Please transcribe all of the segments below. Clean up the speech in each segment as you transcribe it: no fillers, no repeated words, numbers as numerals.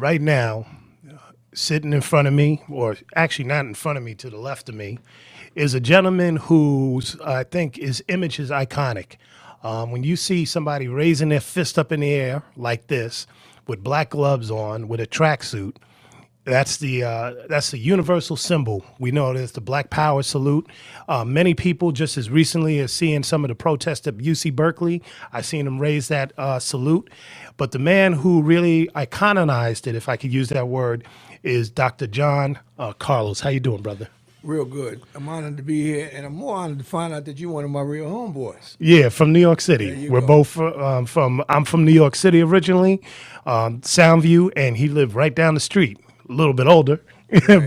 right now, sitting in front of me, or actually not in front of me, to the left of me, is a gentleman whose I think his image is iconic. When you see somebody raising their fist up in the air like this, with black gloves on, with a tracksuit, that's the universal symbol. We know it as the Black Power salute. Many people, just as recently as seeing some of the protests at UC Berkeley, I seen them raise that salute. But the man who really iconized it, if I could use that word, is Dr. John Carlos. How you doing, brother? Real good. I'm honored to be here, and I'm more honored to find out that you're one of my real homeboys. Yeah, from New York City. We're go. both I'm from New York City originally, Soundview, and he lived right down the street. A little bit older,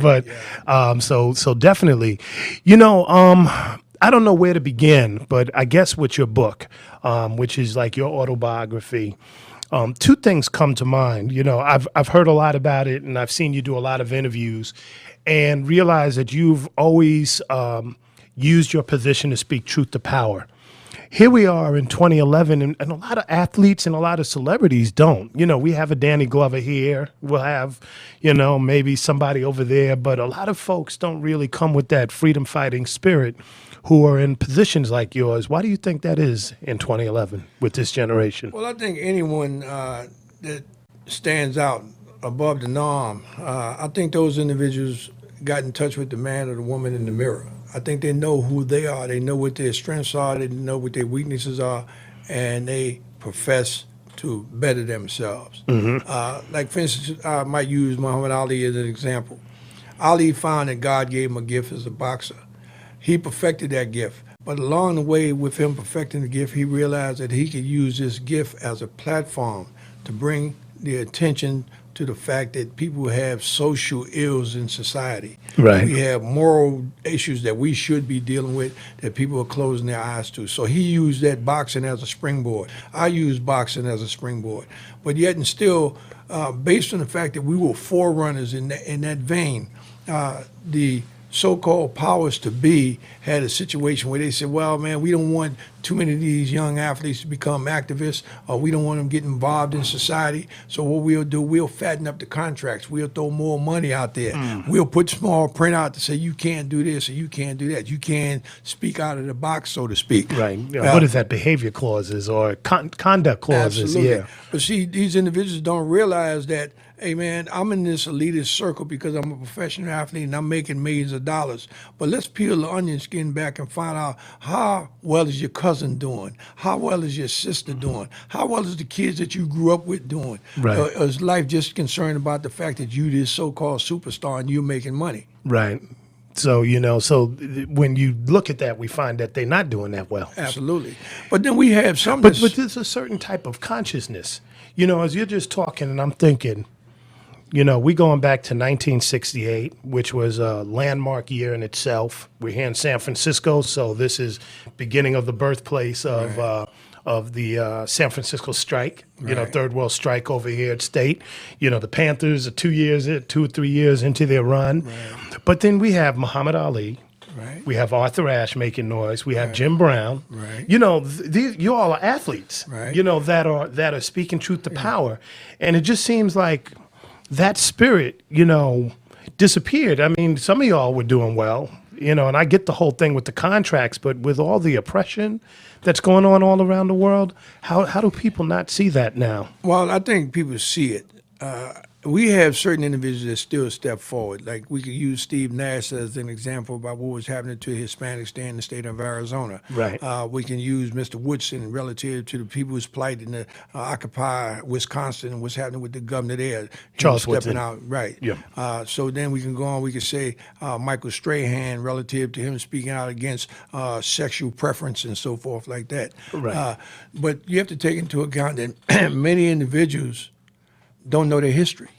but so definitely, I don't know where to begin, but I guess with your book, which is like your autobiography, two things come to mind. I've heard a lot about it, and I've seen you do a lot of interviews, and realize that you've always used your position to speak truth to power. Here we are in 2011, and a lot of athletes and a lot of celebrities don't. We have a Danny Glover here. We'll have, maybe somebody over there. But a lot of folks don't really come with that freedom-fighting spirit who are in positions like yours. Why do you think that is in 2011 with this generation? Well, I think anyone that stands out above the norm, I think those individuals got in touch with the man or the woman in the mirror. I think they know who they are. They know what their strengths are. They know what their weaknesses are, and they profess to better themselves. Like, for instance, I might use Muhammad Ali as an example. Ali found that God gave him a gift as a boxer. He perfected that gift. But along the way, with him perfecting the gift, he realized that he could use this gift as a platform to bring the attention to the fact that people have social ills in society. Right. We have moral issues that we should be dealing with that people are closing their eyes to. So he used that boxing as a springboard. I use boxing as a springboard. But yet and still, based on the fact that we were forerunners in that vein, the so-called powers to be had a situation where they said, well, man, we don't want too many of these young athletes to become activists, or we don't want them getting involved in society. So what we'll do, we'll fatten up the contracts. We'll throw more money out there. We'll put small print out to say you can't do this or you can't do that. You can't speak out of the box, so to speak. Right. What is that? Behavior clauses or conduct clauses? Absolutely. Yeah. But see, these individuals don't realize that, hey, man, I'm in this elitist circle because I'm a professional athlete and I'm making millions of dollars. But let's peel the onion skin back and find out how well is your cousin doing? How well is your sister doing? How well is the kids that you grew up with doing? Right. Or is life just concerned about the fact that you this so-called superstar and you're making money? Right. So, when you look at that, we find that they're not doing that well. Absolutely. But then we have some... But there's a certain type of consciousness. As you're just talking and I'm thinking, we going back to 1968, which was a landmark year in itself. We're here in San Francisco, so this is beginning of the birthplace of the San Francisco strike, third world strike over here at State. The Panthers are 2 or 3 years into their run. Right. But then we have Muhammad Ali. Right. We have Arthur Ashe making noise. We have Jim Brown. Right. You all are athletes, right, that are speaking truth to power. And it just seems like that spirit, disappeared. I mean, some of y'all were doing well, and I get the whole thing with the contracts, but with all the oppression that's going on all around the world, how do people not see that now? Well, I think people see it. We have certain individuals that still step forward. Like, we could use Steve Nash as an example about what was happening to Hispanics there in the state of Arizona. Right. We can use Mr. Woodson relative to the people's plight in the Occupy Wisconsin and what's happening with the governor there. Charles stepping Woodson. out. Right. Yeah. So then we can go on. We can say Michael Strahan relative to him speaking out against sexual preference and so forth like that. Right. But you have to take into account that many individuals don't know their history.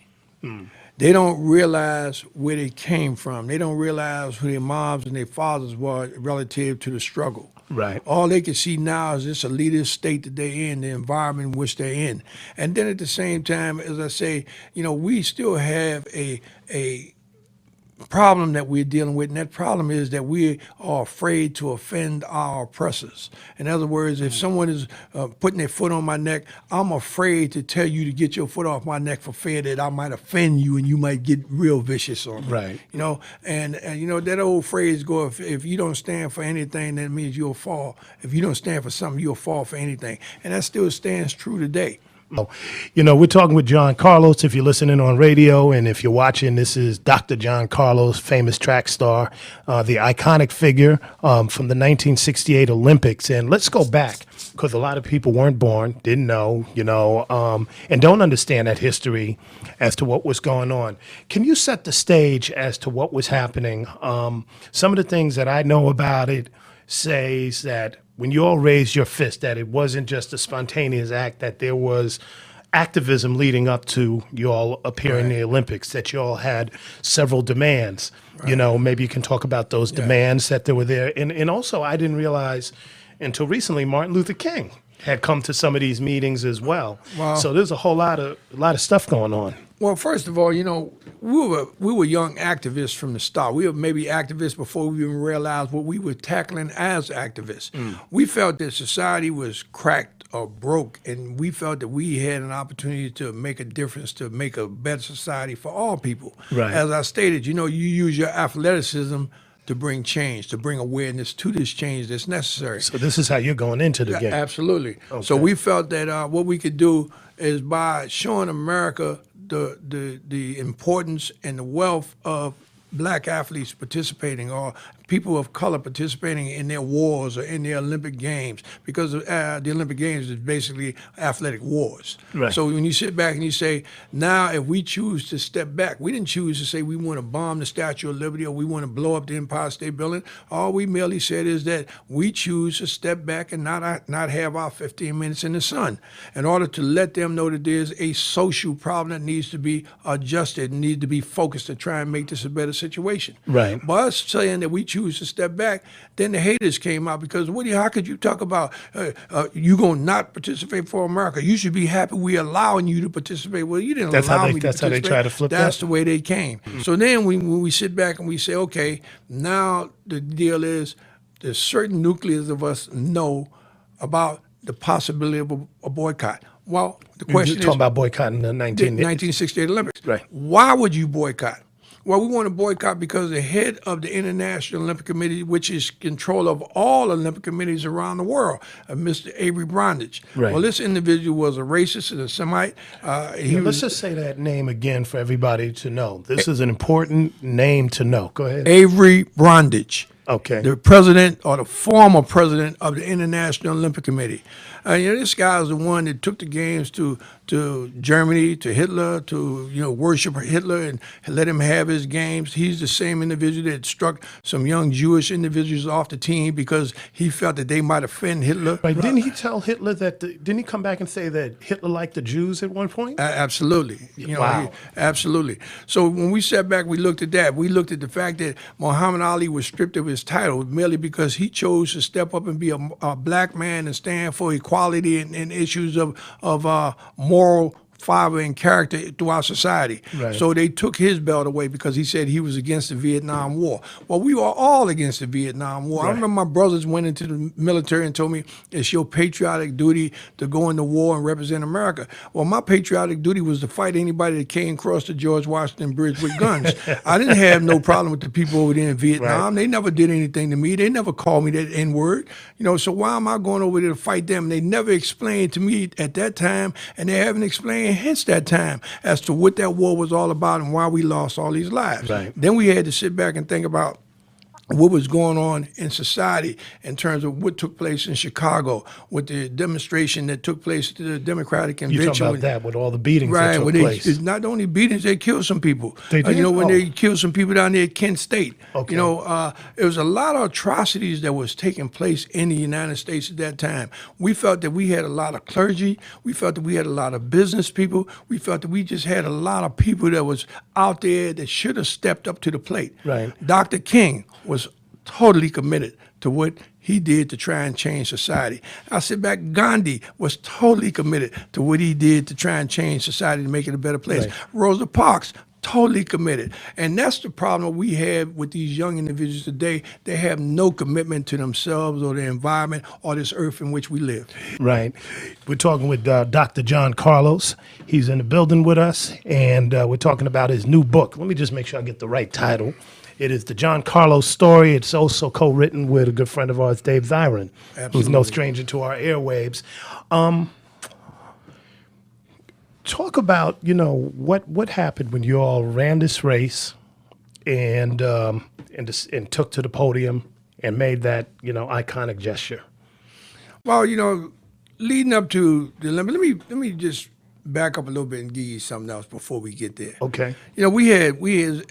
They don't realize where they came from. They don't realize who their moms and their fathers were relative to the struggle. Right. All they can see now is this elitist state that they're in, the environment in which they're in. And then at the same time, as I say, we still have a problem that we're dealing with, and that problem is that we are afraid to offend our oppressors. In other words, if someone is putting their foot on my neck, I'm afraid to tell you to get your foot off my neck for fear that I might offend you and you might get real vicious on me. Right. You know, and you know, that old phrase go, if you don't stand for anything, that means you'll fall. If you don't stand for something, you'll fall for anything. And that still stands true today. You know, we're talking with John Carlos. If you're listening on radio, and if you're watching, this is Dr. John Carlos, famous track star, the iconic figure from the 1968 Olympics. And let's go back, because a lot of people weren't born, didn't know, you know, and don't understand that history as to what was going on. Can you set the stage as to what was happening? Some of the things that I know about it says that when you all raised your fist, that it wasn't just a spontaneous act, that there was activism leading up to you all appearing in the Olympics, that you all had several demands. You know, maybe you can talk about those demands that there were there. And also, I didn't realize until recently Martin Luther King had come to some of these meetings as well. Wow. So there's a whole lot of stuff going on. Well, first of all, you know, we were young activists from the start. We were maybe activists before we even realized what we were tackling as activists. We felt that society was cracked or broke, and we felt that we had an opportunity to make a difference, to make a better society for all people. Right. As I stated, you know, you use your athleticism to bring change, to bring awareness to this change that's necessary. So this is how you're going into the game. Absolutely. Okay. So we felt that what we could do is by showing America the importance and the wealth of black athletes participating, or people of color participating in their wars or in their Olympic Games, because the Olympic Games is basically athletic wars. Right. So when you sit back and you say, now if we choose to step back, we didn't choose to say we want to bomb the Statue of Liberty or we want to blow up the Empire State Building. All we merely said is that we choose to step back and not have our 15 minutes in the sun, in order to let them know that there's a social problem that needs to be adjusted and needs to be focused to try and make this a better situation. Right. By us saying that we choose to step back, then the haters came out, because how could you talk about you gonna not participate for America? You should be happy we're allowing you to participate. Well, you didn't allow me to participate. That's how they try to flip That's that? the way they came. So then when we sit back and we say, okay, now the deal is there's certain nucleus of us know about the possibility of a boycott. Well, the question You're is, talking about boycotting the 1968 Olympics. Right. Why would you boycott? Well, we want to boycott because the head of the International Olympic Committee, which is control of all Olympic committees around the world, Mr. Avery Brundage. Right. Well, this individual was a racist and a Semite. Let's just say that name again for everybody to know. This is an important name to know. Go ahead. Avery Brundage. Okay. The president or the former president of the International Olympic Committee. You know, this guy is the one that took the games to Germany, to Hitler, to, you know, worship Hitler and let him have his games. He's the same individual that struck some young Jewish individuals off the team because he felt that they might offend Hitler. Right. Didn't he tell Hitler that? Didn't he come back and say that Hitler liked the Jews at one point? Absolutely. You know, Wow. Absolutely. So when we sat back, we looked at that. We looked at the fact that Muhammad Ali was stripped of his title merely because he chose to step up and be a black man and stand for equality and issues of moral fiber and character throughout society. Right. So they took his belt away because he said he was against the Vietnam War. Well, we were all against the Vietnam War. Right. I remember my brothers went into the military and told me it's your patriotic duty to go into war and represent America. Well, my patriotic duty was to fight anybody that came across the George Washington Bridge with guns. I didn't have no problem with the people over there in Vietnam. Right. They never did anything to me. They never called me that N-word. You know, so why am I going over there to fight them? They never explained to me at that time, and they haven't explained hence that time as to what that war was all about and why we lost all these lives. Right. Then we had to sit back and think about what was going on in society in terms of what took place in Chicago with the demonstration that took place at the Democratic Convention. You talking about that with all the beatings Right, that took when place? it's not only beatings, they killed some people. They did? You know, when Oh. they killed some people down there at Kent State. Okay. You know, it was a lot of atrocities that was taking place in the United States at that time. We felt that we had a lot of clergy. We felt that we had a lot of business people. We felt that we just had a lot of people that was out there that should have stepped up to the plate. Right. Dr. King was totally committed to what he did to try and change society. I sit back, Gandhi was totally committed to what he did to try and change society to make it a better place. Right. Rosa Parks, Totally committed. And that's the problem we have with these young individuals today. They have no commitment to themselves or the environment or this earth in which we live. Right. We're talking with Dr. John Carlos. He's in the building with us, and we're talking about his new book. Let me just make sure I get the right title. It is the John Carlos story. It's also co-written with a good friend of ours, Dave Zirin, who's no stranger to our airwaves. Talk about, what happened when you all ran this race and took to the podium and made that, iconic gesture. Well, leading up to the Olympics, let me just back up a little bit and give you something else before we get there. Okay. We had,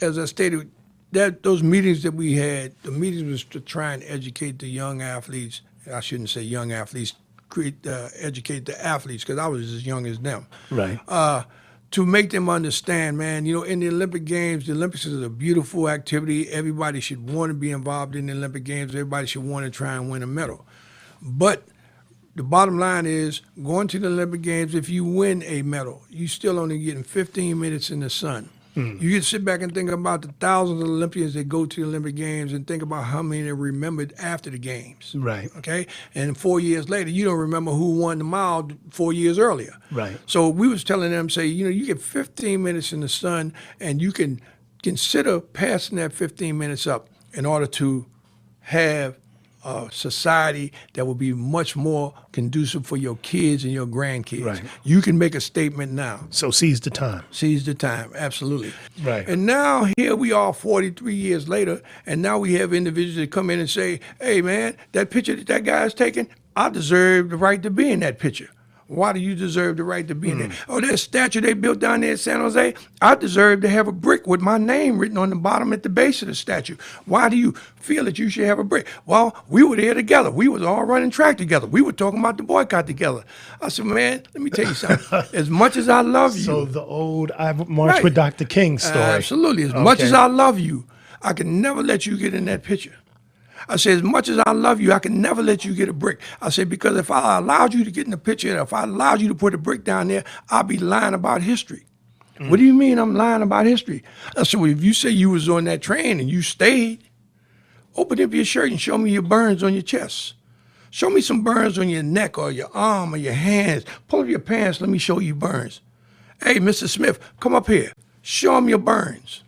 as I stated, that those meetings that we had, the meetings was to try and educate the young athletes. I shouldn't say young athletes, educate the athletes, because I was as young as them. Right. To make them understand, man, in the Olympic Games, the Olympics is a beautiful activity. Everybody should want to be involved in the Olympic Games. Everybody should want to try and win a medal. But the bottom line is, going to the Olympic Games, if you win a medal, you still only getting 15 minutes in the sun. You can sit back and think about the thousands of Olympians that go to the Olympic Games and think about how many are remembered after the Games. Right. Okay? And 4 years later, you don't remember who won the mile 4 years earlier. Right. So we was telling them, say, you get 15 minutes in the sun, and you can consider passing that 15 minutes up in order to have a society that will be much more conducive for your kids and your grandkids. Right. You can make a statement now. So seize the time. Seize the time, absolutely. Right. And now here we are 43 years later, and now we have individuals that come in and say, hey, man, that picture that guy's taking, I deserve the right to be in that picture. Why do you deserve the right to be in there? Oh, that statue they built down there in San Jose, I deserve to have a brick with my name written on the bottom at the base of the statue. Why do you feel that you should have a brick? Well, we were there together. We was all running track together. We were talking about the boycott together. I said, man, let me tell you something. As much as I love you. So the old I marched with Dr. King story. Absolutely. As much as I love you, I can never let you get in that picture. I said, as much as I love you, I can never let you get a brick. I said, because if I allowed you to get in the picture, if I allowed you to put a brick down there, I'll be lying about history. What do you mean I'm lying about history? I said, well, if you say you was on that train and you stayed, open up your shirt and show me your burns on your chest. Show me some burns on your neck or your arm or your hands. Pull up your pants, let me show you burns. Hey, Mr. Smith, come up here. Show him your burns.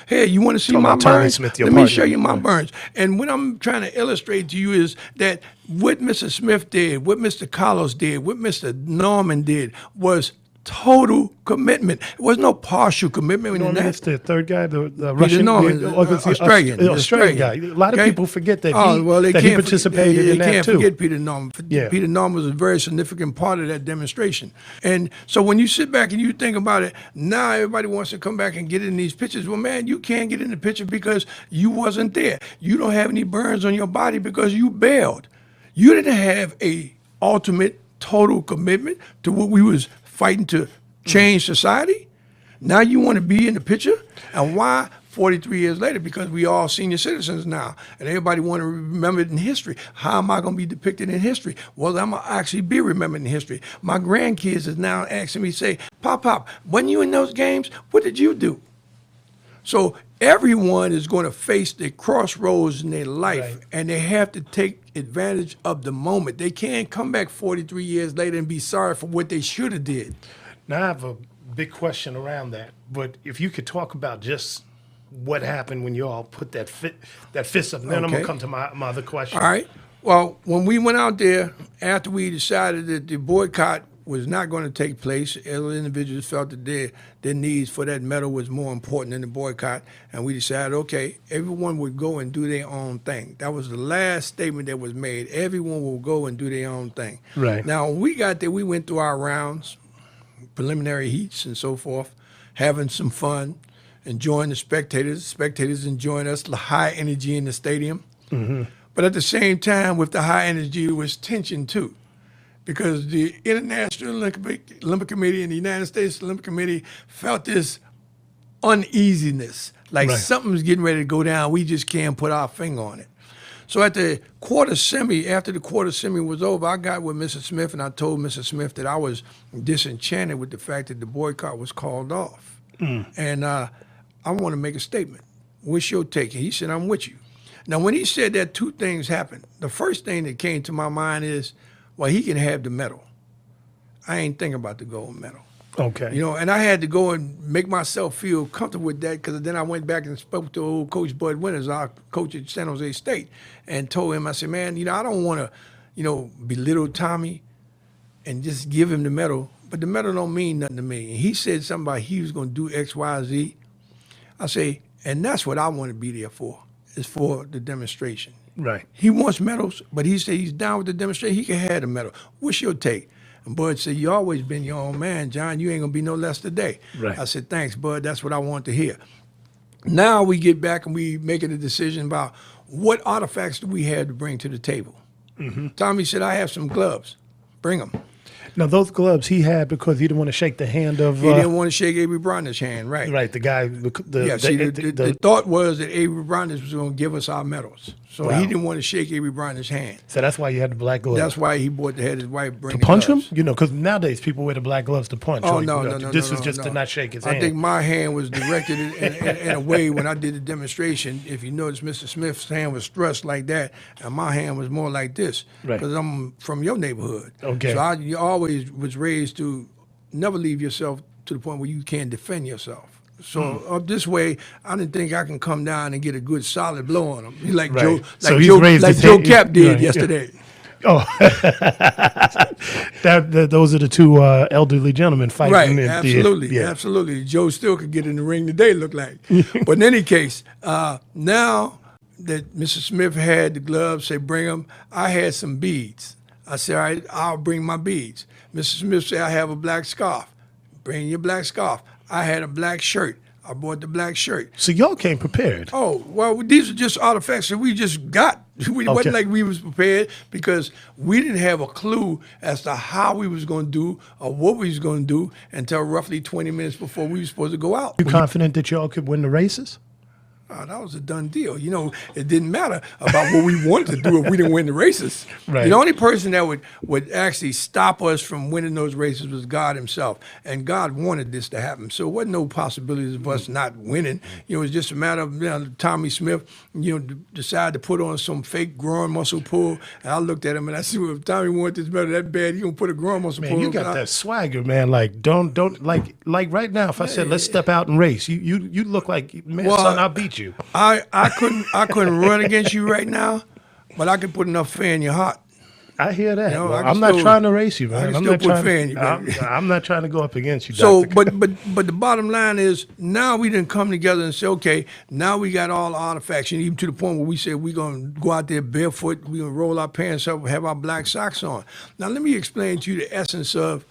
Hey, you want to see my burns? Smith, Let me show you my burns. And what I'm trying to illustrate to you is that what Mr. Smith did, what Mr. Carlos did, what Mr. Norman did was total commitment. It was no partial commitment. That's the third guy, the Russian, Norman, the Australian guy. A lot of people forget that they he participated in that too. They can't forget Peter Norman. Yeah. Peter Norman was a very significant part of that demonstration. And so when you sit back and you think about it, now everybody wants to come back and get in these pictures. Well, man, you can't get in the picture because you wasn't there. You don't have any burns on your body because you bailed. You didn't have a ultimate total commitment to what we was fighting to change society. Now you want to be in the picture? And why 43 years later? Because we all senior citizens now, and everybody want to remember it in history. How am I going to be depicted in history? Well, I'm going to actually be remembered in history. My grandkids is now asking me, say, Pop, when you in those games, what did you do? So everyone is going to face the crossroads in their life, and they have to take advantage of the moment. They can't come back 43 years later and be sorry for what they should have did. Now, I have a big question around that, but if you could talk about just what happened when you all put that fist up, and then I'm going to come to my other question. All right. Well, when we went out there, after we decided that the boycott was not going to take place, other individuals felt that their needs for that medal was more important than the boycott, and we decided, okay, everyone would go and do their own thing. That was the last statement that was made. Everyone will go and do their own thing. Right. Now, when we got there, we went through our rounds, preliminary heats and so forth, having some fun, enjoying the spectators enjoying us, the high energy in the stadium. Mm-hmm. But at the same time, with the high energy, there was tension too, because the International Olympic Committee and the United States Olympic Committee felt this uneasiness, like something's getting ready to go down. We just can't put our finger on it. So at the quarter semi, after the quarter semi was over, I got with Mr. Smith and I told Mr. Smith that I was disenchanted with the fact that the boycott was called off. And I want to make a statement. What's your take? And he said, I'm with you. Now, when he said that, two things happened. The first thing that came to my mind is, well, he can have the medal. I ain't thinking about the gold medal. Okay. You know, and I had to go and make myself feel comfortable with that, because then I went back and spoke to old Coach Bud Winters, our coach at San Jose State, and told him, I said, man, you know, I don't want to, you know, belittle Tommy and just give him the medal, but the medal don't mean nothing to me. And he said something about he was going to do X, Y, Z. I say, and that's what I want to be there for, is for the demonstration. Right. He wants medals, but he said he's down with the demonstration. He can have the medal. What's your take? And Bud said, you always been your own man, John. You ain't going to be no less today. Right. I said, thanks, Bud. That's what I want to hear. Now we get back and we making a decision about what artifacts do we have to bring to the table. Mm-hmm. Tommy said, I have some gloves. Bring them. Now, those gloves he had because he didn't want to shake the hand of... He didn't want to shake Avery Bronner's hand, right? Right, the guy... The thought was that Avery Bronner was going to give us our medals. So Wow. he didn't want to shake Avery Bronner's hand. So that's why you had the black gloves. That's why he had his wife bring to the punch gloves. him? You know, because nowadays people wear the black gloves to punch. Oh, or, no, you know, no. This was no, just no. to not shake his I hand. think my hand was directed in a way when I did the demonstration. If you notice, Mr. Smith's hand was thrust like that, and my hand was more like this. Right. Because I'm from your neighborhood. Okay. So you always was raised to never leave yourself to the point where you can't defend yourself. So up this way, I didn't think I can come down and get a good solid blow on him. Like Right. Joe, So like he's Joe, raised like his Joe hand- Cap did right, yeah. yesterday. Oh, those are the two elderly gentlemen fighting. Right, in absolutely, yeah. absolutely. Joe still could get in the ring today, look like. But in any case, now that Mr. Smith had the gloves, say bring them, I had some beads. I said, all right, I'll bring my beads. Mr. Smith said, I have a black scarf. Bring your black scarf. I had a black shirt. I bought the black shirt. So y'all came prepared. Oh, well, these are just artifacts that we just got. We wasn't like we was prepared, because we didn't have a clue as to how we was going to do or what we was going to do until roughly 20 minutes before we were supposed to go out. You confident that y'all could win the races? That was a done deal. You know, it didn't matter about what we wanted to do if we didn't win the races. Right. The only person that would actually stop us from winning those races was God himself. And God wanted this to happen. So it wasn't no possibilities of us not winning. You know, it was just a matter of, you know, Tommy Smith, you know, decided to put on some fake groin muscle pull. And I looked at him and I said, well, if Tommy wanted this better that bad, he gonna put a groin muscle pull. Man, you got that swagger, man. Like, don't like right now. If I said let's step out and race, you look like, man, Well, son, I'll beat you. I couldn't run against you right now, but I could put enough fear in your heart. I hear that. You know, Well, I can I'm not still- trying to race you, I man. can I'm still not put trying. fear in you, baby. I'm not trying to go up against you. So, Dr. but the bottom line is, now we didn't come together and say, okay, now we got all the artifacts, and even to the point where we said we're gonna go out there barefoot, we're gonna roll our pants up, have our black socks on. Now let me explain to you the essence of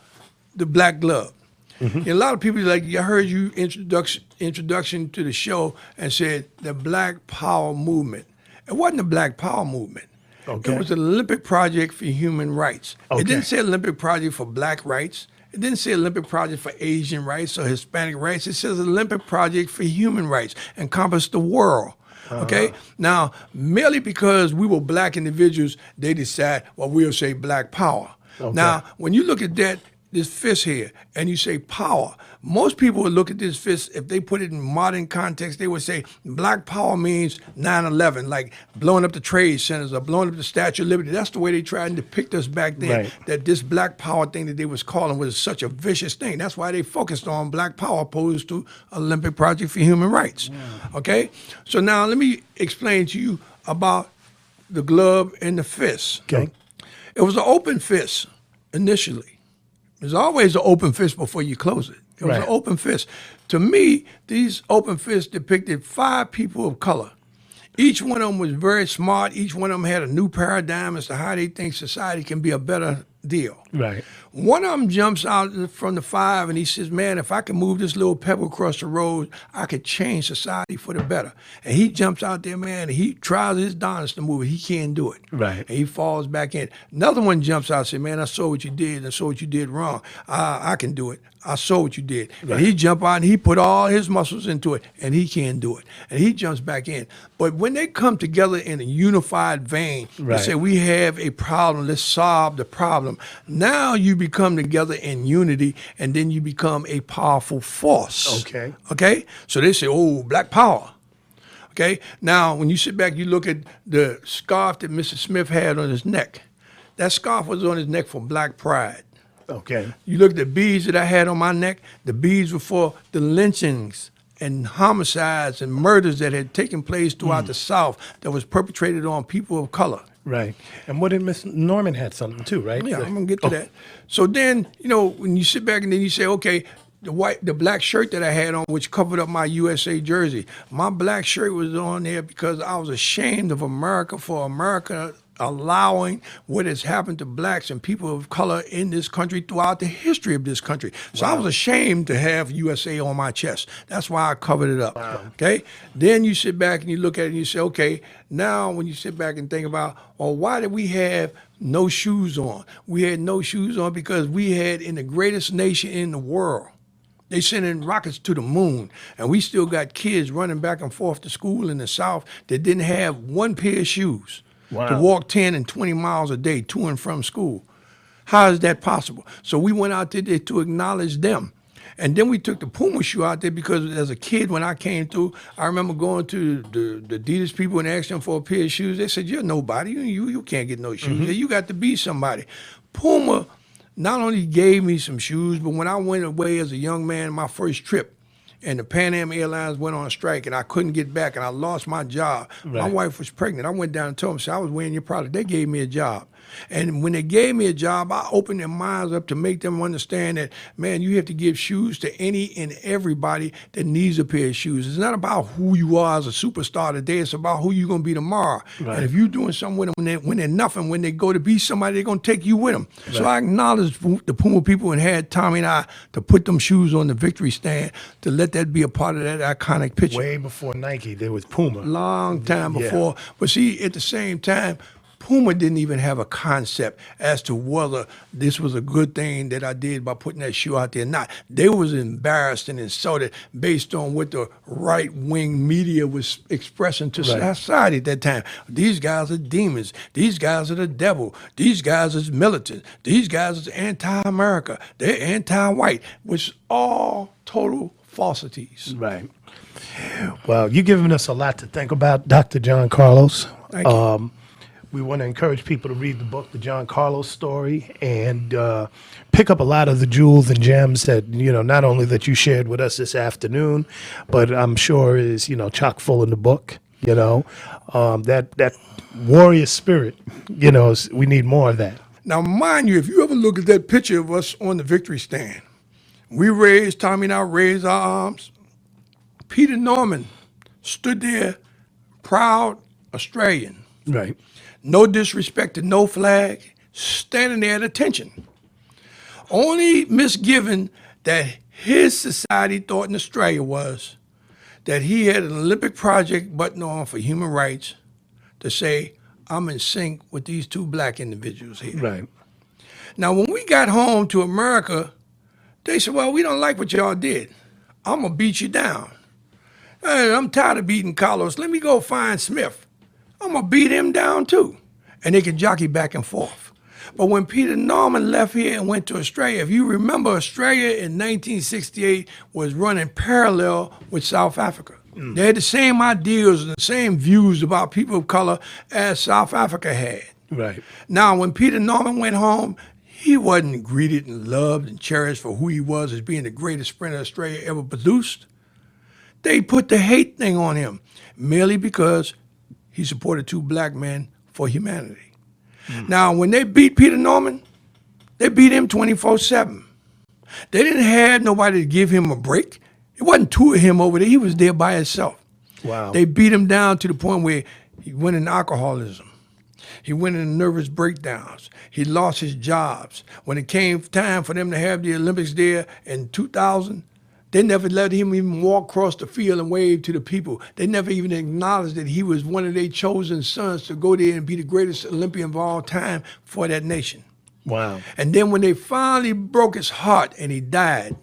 the black glove. Mm-hmm. And a lot of people like, I heard you introduction to the show and said the Black Power movement. It wasn't the Black Power movement. Okay. It was an Olympic Project for Human Rights. Okay. It didn't say Olympic Project for Black rights. It didn't say Olympic Project for Asian rights or Hispanic rights. It says Olympic Project for Human Rights, encompass the world. Okay? Now, merely because we were black individuals, they decide, well, we'll say Black Power. Okay. Now, when you look at that, this fist here, and you say power, most people would look at this fist, if they put it in modern context, they would say Black Power means 9/11, like blowing up the trade centers or blowing up the Statue of Liberty. That's the way they tried to depict us back then, Right. that this Black Power thing that they was calling was such a vicious thing. That's why they focused on Black Power opposed to Olympic Project for Human Rights. Okay? So now let me explain to you about the glove and the fist. Okay. It was an open fist initially. There's always an open fist before you close it. It was Right. an open fist. To me, these open fists depicted 5 people of color. Each one of them was very smart. Each one of them had a new paradigm as to how they think society can be a better deal. Right. One of them jumps out from the 5 and he says, man, if I can move this little pebble across the road, I could change society for the better. And he jumps out there, man, and he tries his darndest to move it. He can't do it. Right. And he falls back in. Another one jumps out and says, man, I saw what you did and I saw what you did wrong. I can do it. I saw what you did. Right. And he jump out and he put all his muscles into it and he can't do it. And he jumps back in. But when they come together in a unified vein Right. and say, we have a problem, let's solve the problem. Now Now you become together in unity, and then you become a powerful force. Okay. Okay? So they say, oh, black power. Okay? Now, when you sit back, you look at the scarf that Mr. Smith had on his neck. That scarf was on his neck for black pride. Okay. You look at the beads that I had on my neck, the beads were for the lynchings and homicides and murders that had taken place throughout the South that was perpetrated on people of color. Right. And what did Miss Norman had something too, right? Yeah, I'm gonna get to that. So then, when you sit back and then you say, okay, the black shirt that I had on, which covered up my USA jersey, my black shirt was on there because I was ashamed of America for America allowing what has happened to blacks and people of color in this country throughout the history of this country. So I was ashamed to have USA on my chest. That's why I covered it up. Wow. Okay? Then you sit back and you look at it and you say, okay, now when you sit back and think about, why did we have no shoes on? We had no shoes on because we had in the greatest nation in the world. They sending rockets to the moon, and we still got kids running back and forth to school in the South that didn't have one pair of shoes. Wow. To walk 10 and 20 miles a day to and from school. How is that possible? So we went out there to acknowledge them. And then we took the Puma shoe out there because as a kid when I came through, I remember going to the Adidas people and asking them for a pair of shoes. They said, you're nobody. You can't get no shoes. You got to be somebody. Puma not only gave me some shoes, but when I went away as a young man, my first trip, and the Pan Am Airlines went on strike, and I couldn't get back, and I lost my job. Right. My wife was pregnant. I went down and told them, I was wearing your product. They gave me a job. And when they gave me a job, I opened their minds up to make them understand that, man, you have to give shoes to any and everybody that needs a pair of shoes. It's not about who you are as a superstar today. It's about who you're going to be tomorrow. Right. And if you're doing something with them when they're nothing, when they go to be somebody, they're going to take you with them. Right. So I acknowledged the Puma people and had Tommy and I to put them shoes on the victory stand to let that be a part of that iconic picture. Way before Nike, there was Puma. Long time before. But see, at the same time, Puma didn't even have a concept as to whether this was a good thing that I did by putting that shoe out there or not. They was embarrassed and insulted based on what the right-wing media was expressing to society at that time. These guys are demons. These guys are the devil. These guys are militant. These guys are anti-America. They're anti-white, which all total falsities. Right. Well, you're giving us a lot to think about, Dr. John Carlos. Thank you. We want to encourage people to read the book, The John Carlos Story, and pick up a lot of the jewels and gems that, not only that you shared with us this afternoon, but I'm sure is, chock full in the book, that warrior spirit, we need more of that. Now, mind you, if you ever look at that picture of us on the victory stand, Tommy and I raised our arms. Peter Norman stood there, proud Australian. Right. No disrespect to no flag, standing there at attention. Only misgiving that his society thought in Australia was that he had an Olympic project button on for human rights to say, I'm in sync with these two black individuals here. Right. Now, when we got home to America, they said, well, we don't like what y'all did. I'm going to beat you down. Hey, I'm tired of beating Carlos. Let me go find Smith. I'm going to beat him down too. And they can jockey back and forth. But when Peter Norman left here and went to Australia, if you remember, Australia in 1968 was running parallel with South Africa. They had the same ideals and the same views about people of color as South Africa had. Right. Now, when Peter Norman went home, he wasn't greeted and loved and cherished for who he was as being the greatest sprinter Australia ever produced. They put the hate thing on him merely because he supported two black men for humanity. Now, when they beat Peter Norman, they beat him 24/7. They didn't have nobody to give him a break. It wasn't two of him over there. He was there by himself. Wow. They beat him down to the point where he went into alcoholism. He went into nervous breakdowns. He lost his jobs. When it came time for them to have the Olympics there in 2000, they never let him even walk across the field and wave to the people. They never even acknowledged that he was one of their chosen sons to go there and be the greatest Olympian of all time for that nation. Wow. And then when they finally broke his heart and he died,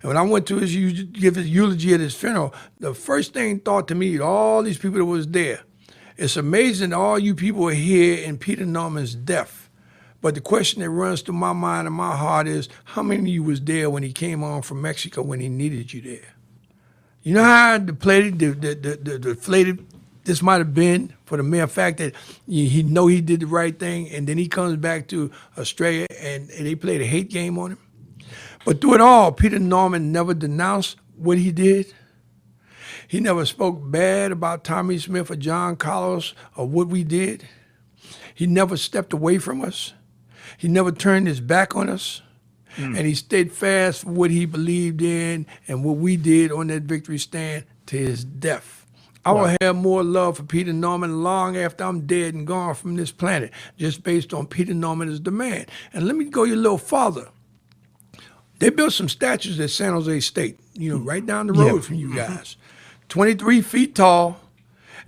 and when I went to give his eulogy at his funeral, the first thing thought to me, all these people that was there, it's amazing all you people are here in Peter Norman's death, But the question that runs through my mind and my heart is, how many of you was there when he came on from Mexico when he needed you there? You know how deflated this might have been for the mere fact that he know he did the right thing, and then he comes back to Australia and they played a hate game on him. But through it all, Peter Norman never denounced what he did. He never spoke bad about Tommy Smith or John Carlos or what we did. He never stepped away from us. He never turned his back on us. And he stayed fast for what he believed in and what we did on that victory stand to his death. I will have more love for Peter Norman long after I'm dead and gone from this planet, just based on Peter Norman as the man. And let me go a little farther. They built some statues at San Jose State, right down the road from you guys. 23 feet tall.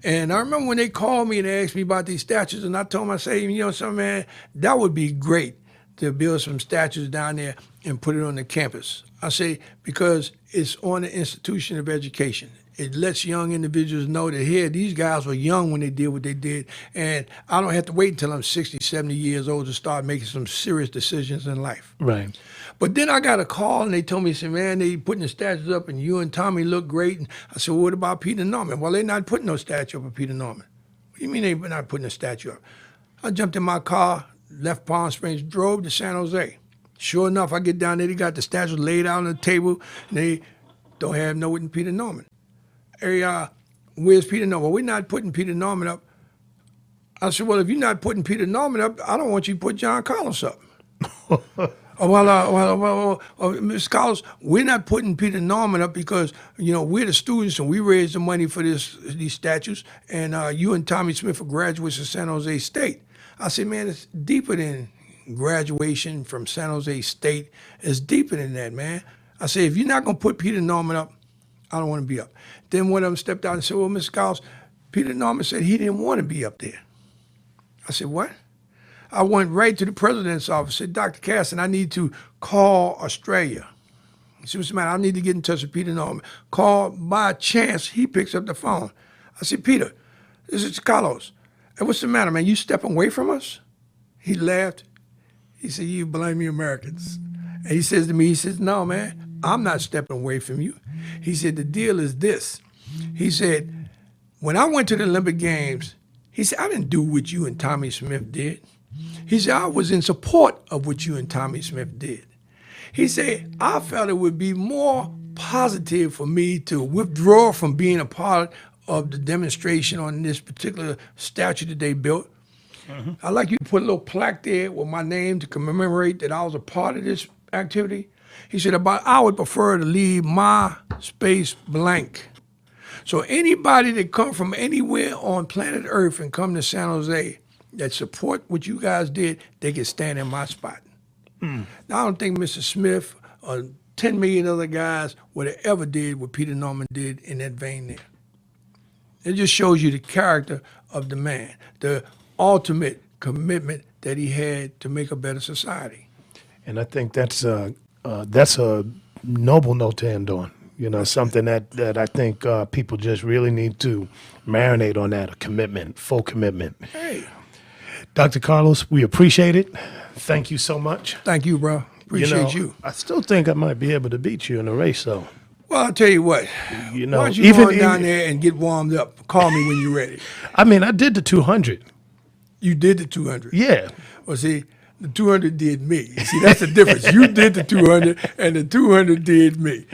And I remember when they called me and they asked me about these statues, and I told them, I say, something, man, that would be great to build some statues down there and put it on the campus. I say, because it's on the institution of education. It lets young individuals know that here, these guys were young when they did what they did, and I don't have to wait until I'm 60, 70 years old to start making some serious decisions in life. Right. But then I got a call, and they told me, man, they putting the statues up, and you and Tommy look great. And I said, well, what about Peter Norman? Well, they're not putting no statue up of Peter Norman. What do you mean they're not putting a statue up? I jumped in my car, left Palm Springs, drove to San Jose. Sure enough, I get down there, they got the statues laid out on the table, and they don't have no Peter Norman. Hey, where's Peter Norman? Well, we're not putting Peter Norman up. I said, well, if you're not putting Peter Norman up, I don't want you to put John Carlos up. Mr. Carlos, we're not putting Peter Norman up because, we're the students and we raised the money for these statues, and you and Tommy Smith are graduates of San Jose State. I said, man, it's deeper than graduation from San Jose State. It's deeper than that, man. I said, if you're not going to put Peter Norman up, I don't want to be up. Then one of them stepped out and said, well, Mr. Carlos, Peter Norman said he didn't want to be up there. I said, what? I went right to the president's office, said, Dr. Casson, I need to call Australia. He said, what's the matter? I need to get in touch with Peter Norman. Call, by chance, he picks up the phone. I said, Peter, this is Carlos. Hey, what's the matter, man? You stepping away from us? He laughed. He said, you blame the Americans. And he says to me, he says, no, man, I'm not stepping away from you. He said, the deal is this. He said, when I went to the Olympic Games, he said, I didn't do what you and Tommy Smith did. He said, I was in support of what you and Tommy Smith did. He said, I felt it would be more positive for me to withdraw from being a part of the demonstration on this particular statue that they built. Mm-hmm. I'd like you to put a little plaque there with my name to commemorate that I was a part of this activity. He said, I would prefer to leave my space blank. So anybody that come from anywhere on planet Earth and come to San Jose that support what you guys did, they can stand in my spot. Now, I don't think Mr. Smith or 10 million other guys would have ever did what Peter Norman did in that vein there. It just shows you the character of the man, the ultimate commitment that he had to make a better society. And I think that's a noble note to end on. Something that I think people just really need to marinate on that, a commitment, full commitment. Hey. Dr. Carlos, we appreciate it. Thank you so much. Thank you, bro. Appreciate you. I still think I might be able to beat you in a race, though. Well, I'll tell you what. Why don't you go down there and get warmed up? Call me when you're ready. I mean, I did the 200. You did the 200? Yeah. Well, see, the 200 did me. See, that's the difference. You did the 200, and the 200 did me.